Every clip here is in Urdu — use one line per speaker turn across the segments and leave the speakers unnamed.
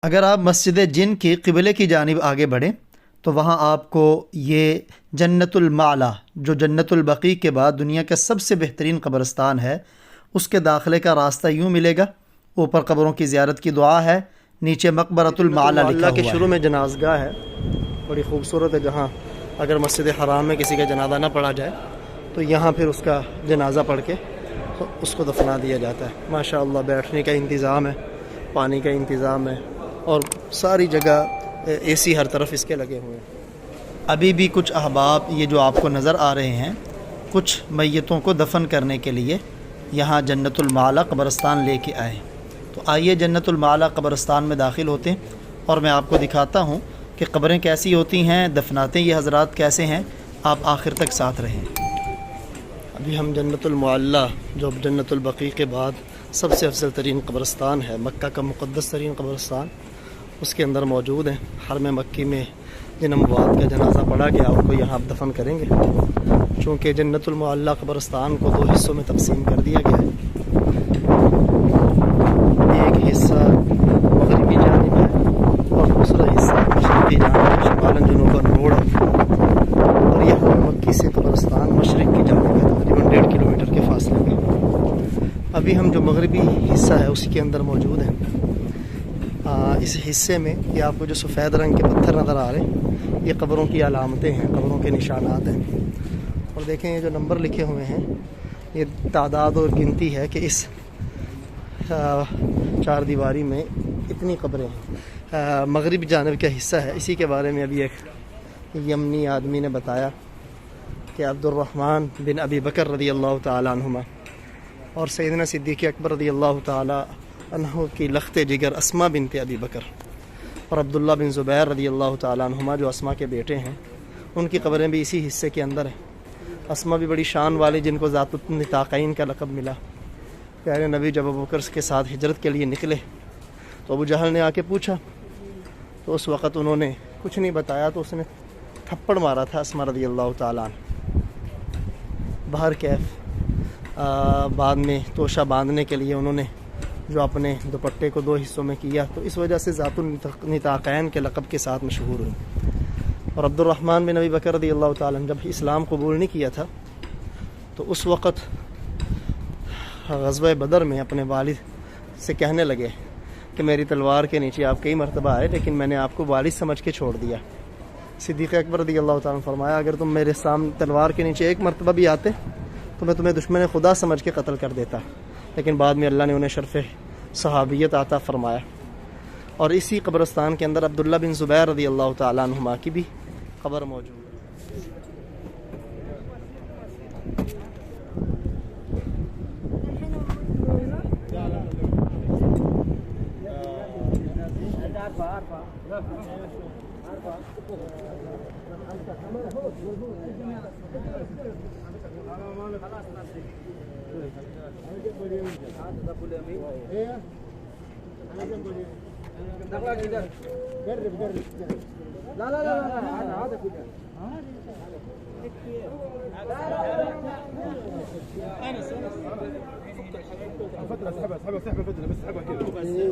اگر آپ مسجد جن کی قبلے کی جانب آگے بڑھیں تو وہاں آپ کو یہ جنت المعلا، جو جنت البقیع کے بعد دنیا کا سب سے بہترین قبرستان ہے، اس کے داخلے کا راستہ یوں ملے گا۔ اوپر قبروں کی زیارت کی دعا ہے، نیچے مقبرۃ المعلا لکھا
کے
ہوا
شروع
ہے۔
میں جنازگاہ ہے، بڑی خوبصورت ہے، جہاں اگر مسجد حرام میں کسی کا جنازہ نہ پڑھا جائے تو یہاں پھر اس کا جنازہ پڑھ کے اس کو دفنا دیا جاتا ہے۔ ماشاءاللہ بیٹھنے کا انتظام ہے، پانی کا انتظام ہے، اور ساری جگہ اے سی ہر طرف اس کے لگے ہوئے ہیں۔
ابھی بھی کچھ احباب یہ جو آپ کو نظر آ رہے ہیں، کچھ میتوں کو دفن کرنے کے لیے یہاں جنت المعلا قبرستان لے کے آئے۔ تو آئیے جنت المعلا قبرستان میں داخل ہوتے ہیں اور میں آپ کو دکھاتا ہوں کہ قبریں کیسی ہوتی ہیں، دفناتے یہ حضرات کیسے ہیں۔ آپ آخر تک ساتھ رہیں۔
ابھی ہم جنت المعلا، جو جنت البقیع کے بعد سب سے افضل ترین قبرستان ہے، مکہ کا مقدس ترین قبرستان، اس کے اندر موجود ہیں۔ حرم مکی میں جن اموات کا جنازہ پڑھا گیا ان کو یہاں آپ دفن کریں گے۔ چونکہ جنت المعلا قبرستان کو 2 حصوں میں تقسیم کر دیا گیا ہے، ایک حصہ مغربی جانب ہے اور دوسرا حصہ مشرقی جانب، شمال جنوب روڈ ہے، اور یہ حرم مکی سے قبرستان مشرق کی جانب ہے، تقریباً 1.5 کلومیٹر کے فاصلے میں۔ ابھی ہم جو مغربی حصہ ہے اسی کے اندر موجود ہیں۔ اس حصے میں یہ آپ کو جو سفید رنگ کے پتھر نظر آ رہے ہیں، یہ قبروں کی علامتیں ہیں، قبروں کے نشانات ہیں۔ اور دیکھیں یہ جو نمبر لکھے ہوئے ہیں، یہ تعداد اور گنتی ہے کہ اس 4 دیواری میں اتنی قبریں ہیں۔ مغربی جانب کا حصہ ہے، اسی کے بارے میں ابھی ایک یمنی آدمی نے بتایا کہ عبد الرحمن بن ابی بکر رضی اللہ تعالیٰ عنہما اور سیدنا صدیق اکبر رضی اللہ تعالیٰ عنہ کی لخت جگر اسما بنت ابی بکر اور عبداللہ بن زبیر رضی اللہ تعالیٰ عنہما جو اسما کے بیٹے ہیں، ان کی قبریں بھی اسی حصے کے اندر ہیں۔ اسما بھی بڑی شان والی، جن کو ذات النطاقین کا لقب ملا۔ پیارے نبی جب ابوبکر کے ساتھ ہجرت کے لیے نکلے تو ابو جہل نے آ کے پوچھا، تو اس وقت انہوں نے کچھ نہیں بتایا، تو اس نے تھپڑ مارا تھا اسما رضی اللہ تعالیٰ عنہ۔ بہر کیف بعد میں توشہ باندھنے کے لیے انہوں نے جو اپنے دوپٹے کو 2 حصوں میں کیا، تو اس وجہ سے ذات النطاقین کے لقب کے ساتھ مشہور ہوئی۔ اور عبد الرحمن بن ابی بکر رضی اللہ تعالیٰ عنہ جب اسلام قبول نہیں کیا تھا تو اس وقت غزوہ بدر میں اپنے والد سے کہنے لگے کہ میری تلوار کے نیچے آپ کئی مرتبہ آئے، لیکن میں نے آپ کو والد سمجھ کے چھوڑ دیا۔ صدیق اکبر رضی اللہ تعالیٰ نے فرمایا، اگر تم میرے سامنے تلوار کے نیچے 1 مرتبہ بھی آتے تو میں تمہیں دشمن خدا سمجھ کے قتل کر دیتا، لیکن بعد میں اللہ نے انہیں شرف صحابیت عطا فرمایا۔ اور اسی قبرستان کے اندر عبداللہ بن زبیر رضی اللہ تعالیٰ عنہما کی بھی قبر موجود ہے۔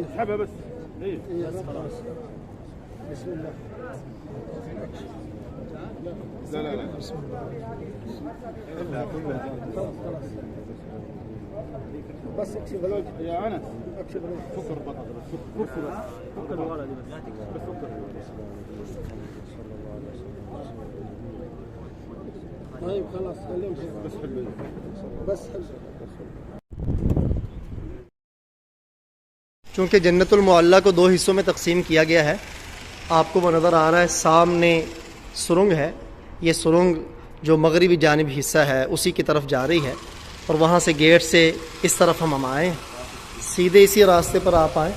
اسحبها بس. بسم الله. لا لا لا. بسم الله. بس اكشف الوجه يا انس، اكشف الوجه، فكر البطاطا بس، فكر بس، فكر الورقه دي بس فكر. طيب خلاص خليهم بس حلو بس حلو.
چونکہ جنت المعلا کو 2 حصوں میں تقسیم کیا گیا ہے، آپ کو وہ نظر آ رہا ہے سامنے سرنگ ہے، یہ سرنگ جو مغربی جانب حصہ ہے اسی کی طرف جا رہی ہے، اور وہاں سے گیٹ سے اس طرف ہم آئے ہیں، سیدھے اسی راستے پر آپ آئیں۔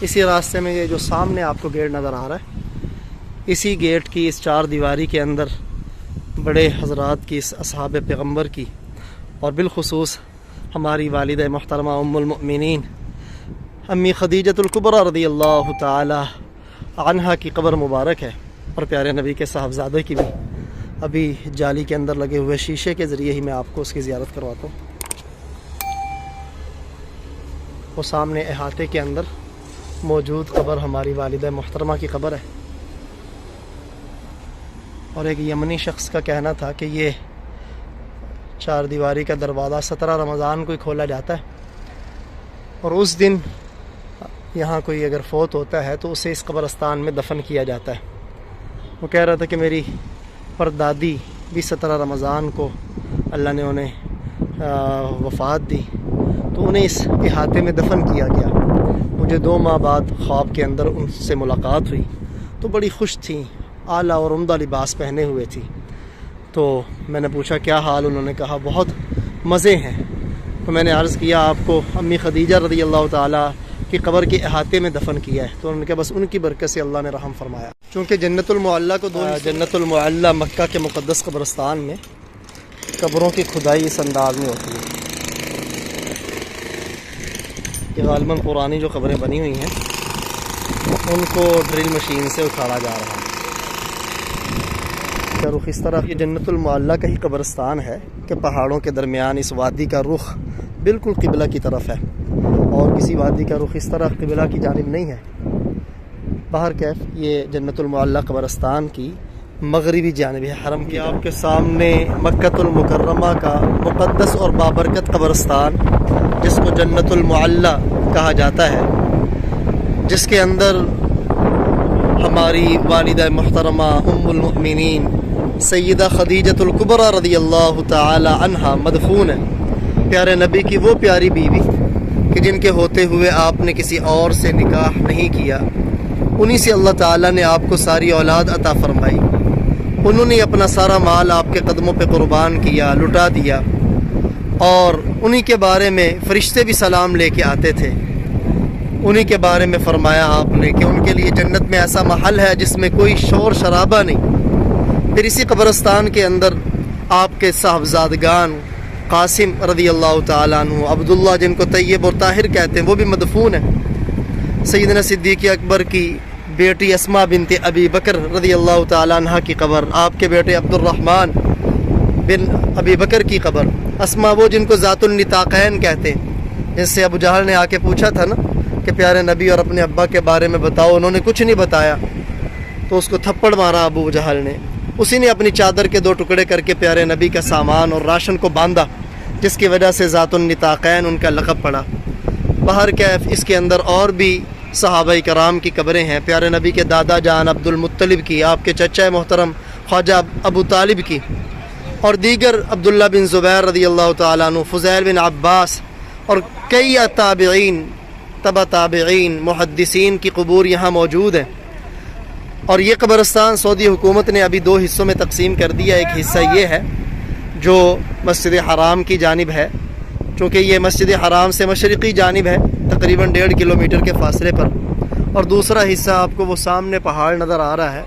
اسی راستے میں یہ جو سامنے آپ کو گیٹ نظر آ رہا ہے، اسی گیٹ کی اس 4 دیواری کے اندر بڑے حضرات کی، اس اصحاب پیغمبر کی، اور بالخصوص ہماری والدہ محترمہ ام المؤمنین امی خدیجۃ الکبریٰ رضی اللہ تعالی عنہا کی قبر مبارک ہے، اور پیارے نبی کے صاحبزادے کی بھی ابھی جالی کے اندر لگے ہوئے شیشے کے ذریعے ہی میں آپ کو اس کی زیارت کرواتا ہوں۔ وہ سامنے احاطے کے اندر موجود قبر ہماری والدہ محترمہ کی قبر ہے، اور ایک یمنی شخص کا کہنا تھا کہ یہ 4 دیواری کا دروازہ 17 رمضان کو ہی کھولا جاتا ہے، اور اس دن یہاں کوئی اگر فوت ہوتا ہے تو اسے اس قبرستان میں دفن کیا جاتا ہے۔ وہ کہہ رہا تھا کہ میری پردادی بھی 17 رمضان کو اللہ نے انہیں وفات دی، تو انہیں اس احاطے میں دفن کیا گیا۔ مجھے 2 ماہ بعد خواب کے اندر ان سے ملاقات ہوئی تو بڑی خوش تھیں، اعلیٰ اور عمدہ لباس پہنے ہوئے تھی۔ تو میں نے پوچھا کیا حال؟ انہوں نے کہا بہت مزے ہیں۔ تو میں نے عرض کیا آپ کو امی خدیجہ رضی اللہ تعالیٰ کی قبر کے احاطے میں دفن کیا ہے؟ تو انہوں نے کہا بس ان کی برکت سے اللہ نے رحم فرمایا۔ چونکہ جنت المعلیٰ کو جنت المعلیٰ مکہ کے مقدس قبرستان میں قبروں کی کھدائی اس انداز میں ہوتی ہے کہ غالباً پرانی جو قبریں بنی ہوئی ہیں ان کو ڈرل مشین سے اکھاڑا جا رہا ہے۔ رخ اس طرح یہ جنت المعلیٰ کا ہی قبرستان ہے کہ پہاڑوں کے درمیان اس وادی کا رخ بالکل قبلہ کی طرف ہے، اور کسی وادی کا رخ اس طرح قبلہ کی جانب نہیں ہے۔ باہر کیف یہ جنت المعلیٰ قبرستان کی مغربی جانب ہے حرم کی۔ آپ کے سامنے مکہ المکرمہ کا مقدس اور بابرکت قبرستان جس کو جنت المعلیٰ کہا جاتا ہے، جس کے اندر ہماری والدہ محترمہ ام المؤمنین سیدہ خدیجۃ الکبریٰ رضی اللہ تعالی عنہا مدفون ہے۔ پیارے نبی کی وہ پیاری بیوی کہ جن کے ہوتے ہوئے آپ نے کسی اور سے نکاح نہیں کیا، انہی سے اللہ تعالیٰ نے آپ کو ساری اولاد عطا فرمائی۔ انہوں نے اپنا سارا مال آپ کے قدموں پہ قربان کیا، لٹا دیا، اور انہی کے بارے میں فرشتے بھی سلام لے کے آتے تھے۔ انہی کے بارے میں فرمایا آپ نے کہ ان کے لیے جنت میں ایسا محل ہے جس میں کوئی شور شرابہ نہیں۔ پھر اسی قبرستان کے اندر آپ کے صاحبزادگان قاسم رضی اللہ تعالیٰ عنہ، عبداللہ جن کو طیب اور طاہر کہتے ہیں، وہ بھی مدفون ہیں۔ سیدنا صدیق اکبر کی بیٹی اسماء بنت ابی بکر رضی اللہ تعالیٰ عنہ کی قبر، آپ کے بیٹے عبد الرحمن بن ابی بکر کی قبر، اسماء وہ جن کو ذات النطاقین کہتے ہیں، جس سے ابو جہل نے آ کے پوچھا تھا نا کہ پیارے نبی اور اپنے ابا کے بارے میں بتاؤ، انہوں نے کچھ نہیں بتایا تو اس کو تھپڑ مارا ابو جہل نے۔ اسی نے اپنی چادر کے 2 ٹکڑے کر کے پیارے نبی کا سامان اور راشن کو باندھا، جس کی وجہ سے ذات النطاقین ان کا لقب پڑا۔ باہر کیف اس کے اندر اور بھی صحابہ کرام کی قبریں ہیں، پیارے نبی کے دادا جان عبد المطلب کی، آپ کے چچا محترم خواجہ ابو طالب کی، اور دیگر عبداللہ بن زبیر رضی اللہ تعالیٰ عنہ، فضیل بن عباس اور کئی تابعین، تبع تابعین، محدثین کی قبور یہاں موجود ہیں۔ اور یہ قبرستان سعودی حکومت نے ابھی 2 حصوں میں تقسیم کر دیا۔ ایک حصہ یہ ہے جو مسجد حرام کی جانب ہے، چونکہ یہ مسجد حرام سے مشرقی جانب ہے، تقریباً 1.5 کلومیٹر کے فاصلے پر، اور دوسرا حصہ آپ کو وہ سامنے پہاڑ نظر آ رہا ہے،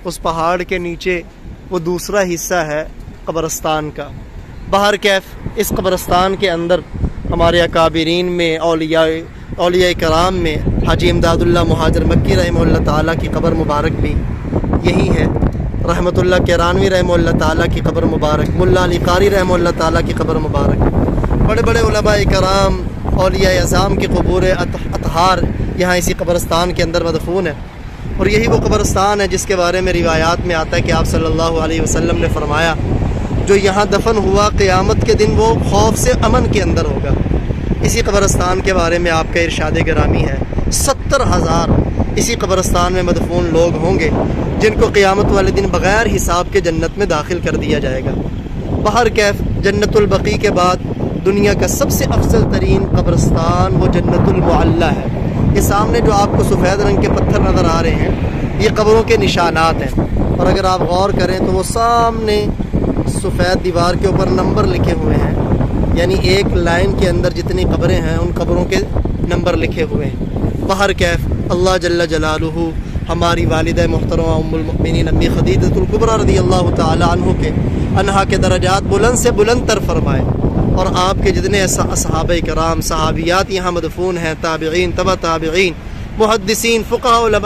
اس پہاڑ کے نیچے وہ دوسرا حصہ ہے قبرستان کا۔ باہر کیف اس قبرستان کے اندر ہمارے اکابرین میں، اولیاء کرام میں حاجی امداد اللہ مہاجر مکی رحمہ اللہ تعالیٰ کی قبر مبارک بھی یہی ہے، رحمۃ اللہ کیرانوی رحمہ اللہ تعالیٰ کی قبر مبارک، ملا علی قاری رحمہ اللہ تعالیٰ کی قبر مبارک، بڑے بڑے علماء کرام، اولیاء اعظام کی قبور اطہار یہاں اسی قبرستان کے اندر مدفون ہے۔ اور یہی وہ قبرستان ہے جس کے بارے میں روایات میں آتا ہے کہ آپ صلی اللہ علیہ وسلم نے فرمایا جو یہاں دفن ہوا قیامت کے دن وہ خوف سے امن کے اندر ہوگا۔ اسی قبرستان کے بارے میں آپ کا ارشاد گرامی ہے 70,000 اسی قبرستان میں مدفون لوگ ہوں گے جن کو قیامت والے دن بغیر حساب کے جنت میں داخل کر دیا جائے گا۔ باہر کیف جنت البقیع کے بعد دنیا کا سب سے افضل ترین قبرستان وہ جنت المعلیٰ ہے۔ یہ سامنے جو آپ کو سفید رنگ کے پتھر نظر آ رہے ہیں یہ قبروں کے نشانات ہیں، اور اگر آپ غور کریں تو وہ سامنے سفید دیوار کے اوپر نمبر لکھے ہوئے ہیں، یعنی ایک لائن کے اندر جتنی قبریں ہیں ان قبروں کے نمبر لکھے ہوئے ہیں۔ باہر کیف اللہ جل جلالہ ہماری والدہ محترمہ ام المؤمنین امی خدیجۃ الکبریٰ رضی اللہ تعالی عنہا کے درجات بلند سے بلند تر فرمائے، اور آپ کے جتنے اصحابہ کرام صحابیات یہاں مدفون ہیں، تابعین، تبع تابعین، محدثین، فقہاء، علماء